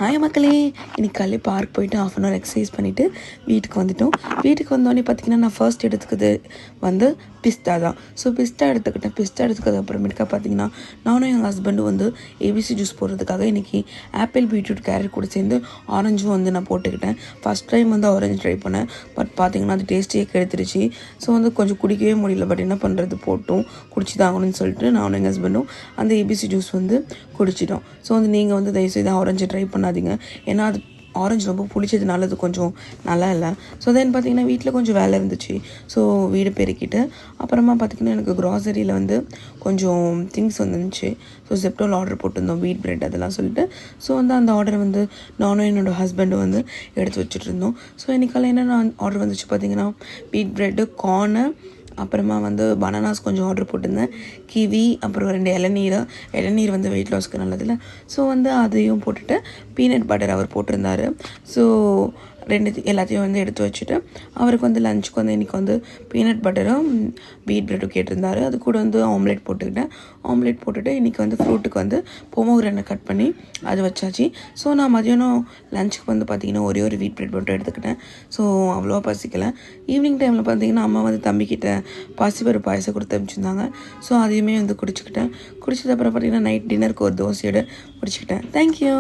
Hi மக்களே, இன்னைக்கு காலையில் பார்க் போயிட்டு ½ அன் ஹவர் எக்ஸசைஸ் பண்ணிவிட்டு வீட்டுக்கு வந்துட்டோம். வீட்டுக்கு வந்தோடனே பார்த்திங்கன்னா நான் ஃபர்ஸ்ட் எடுத்துக்கிறது வந்து பிஸ்தா தான். ஸோ பிஸ்தா எடுத்துக்கிட்டேன். பிஸ்தா எடுத்துக்கிறது அப்புறமேட்டுக்கா பார்த்திங்கன்னா நானும் எங்கள் ஹஸ்பண்டும் வந்து ஏபிசி ஜூஸ் போடுறதுக்காக இன்றைக்கி ஆப்பிள், பீட்ரூட், கேரட் கூட சேர்ந்து ஆரஞ்சும் வந்து நான் போட்டுக்கிட்டேன். ஃபஸ்ட் டைம் வந்து ஆரஞ்சு ட்ரை பண்ணேன். பட் பார்த்திங்கன்னா அது டேஸ்ட்டே கெடுத்துருச்சு. ஸோ வந்து கொஞ்சம் குடிக்கவே முடியல. பட் என்ன பண்ணுறது, போட்டும் குடிச்சு தான் ஆகணும்னு சொல்லிட்டு நானும் எங்கள் ஹஸ்பண்டும் அந்த ஏபிசி ஜூஸ் வந்து குடிச்சிட்டோம். ஸோ வந்து நீங்கள் வந்து தயவுசெய்து ஆரஞ்சு ட்ரை பண்ணாதீங்க. ஏன்னா அது ஆரஞ்சு ரொம்ப புளிச்சதுனால அது கொஞ்சம் நல்லா இல்லை. ஸோ தென் பார்த்திங்கன்னா வீட்டில் கொஞ்சம் வேலை இருந்துச்சு. ஸோ வீடு பெருக்கிட்டு அப்புறமா பார்த்திங்கன்னா எனக்கு க்ராசரியில் வந்து கொஞ்சம் திங்ஸ் வந்துருந்துச்சு. ஸோ ஜெப்டோவில் ஆர்டர் போட்டிருந்தோம், வீட் பிரெட் அதெல்லாம் சொல்லிட்டு. ஸோ வந்து அந்த ஆர்டர் வந்து நானும் என்னோடய ஹஸ்பண்டும் வந்து எடுத்து வச்சுட்டு இருந்தோம். ஸோ இன்றைக்கால என்னென்ன ஆர்டர் வந்துச்சு பார்த்திங்கன்னா வீட் பிரெட்டு, கார்னு, அப்புறமா வந்து பனானாஸ் கொஞ்சம் ஆர்டர் போட்டிருந்தேன், கிவி, அப்புறம் 2 இளநீர் வந்து வெயிட் லாஸ்க்கு நல்லதில்லை. ஸோ வந்து அதையும் போட்டுட்டு பீனட் பட்டர் அவர் போட்டிருந்தார். ஸோ எல்லாத்தையும் வந்து எடுத்து வச்சுட்டு அவருக்கு வந்து லஞ்சுக்கு வந்து இன்றைக்கி வந்து பீனட் பட்டரும் வீட் பிரெட்டும் கேட்டிருந்தாரு. அது கூட வந்து ஆம்லேட் போட்டுக்கிட்டேன். ஆம்லேட் போட்டுட்டு இன்றைக்கி வந்து ஃப்ரூட்டுக்கு வந்து பொமோகிரானட் கட் பண்ணி அது வச்சாச்சு. ஸோ நான் மதியானம் லஞ்சுக்கு வந்து பார்த்திங்கன்னா ஒரே வீட் பிரெட் மட்டும் எடுத்துக்கிட்டேன். ஸோ அவ்வளோவா பசிக்கலை. ஈவினிங் டைமில் பார்த்திங்கன்னா அம்மா வந்து தம்பிக்கிட்ட பாசிப்பருப்பு பாயசம் கொடுத்து அனுப்பிச்சிருந்தாங்க. ஸோ அதையுமே வந்து குடிச்சிக்கிட்டேன். குடிச்சது அப்புறம் பார்த்திங்கன்னா நைட் டின்னருக்கு ஒரு தோசையோடு குடிச்சிக்கிட்டேன். தேங்க்யூ.